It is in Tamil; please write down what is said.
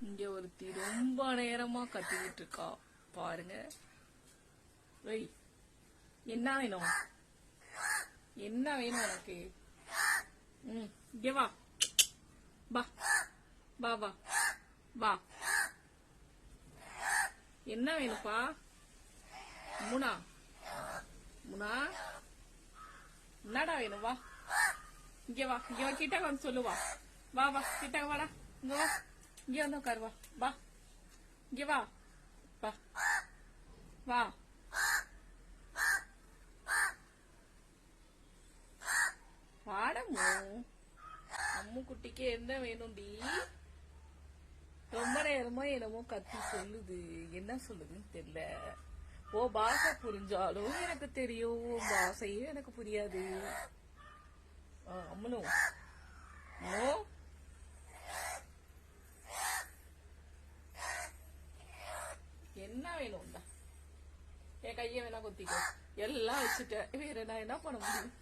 இங்க ஒருத்தி ரொம்ப நேரமா கத்திக்கிட்டு இருக்கா பாருங்க. வெய், என்ன வேணும்? என்ன வேணும் உனக்கு? இங்க வா வா வா வா வா. என்ன வேணுப்பா? முனா முனா என்னடா வேணும்? வா இங்க வா, இங்க வா, கிட்ட வந்து சொல்லுவா. வா வா, கிட்ட வாடா, இங்க வா, இங்க வந்து உட்காரு. வா வா, இங்க வா வா வா. வாடமு அம்மு குட்டிக்கு என்ன வேணும்டி? ரொம்ப நேரமா என்னமோ கத்தி சொல்லுது. என்ன சொல்லுதுன்னு தெரியல. ஓ பாஷை புரிஞ்சாலும் எனக்கு தெரியும், பாஷையும் எனக்கு புரியாது. அம்மனும் என்ன வேணும்? என் கைய வேணா கொத்திக்கோ. எல்லாம் வச்சுட்டேன், வேற நான் என்ன பண்ண முடியும்?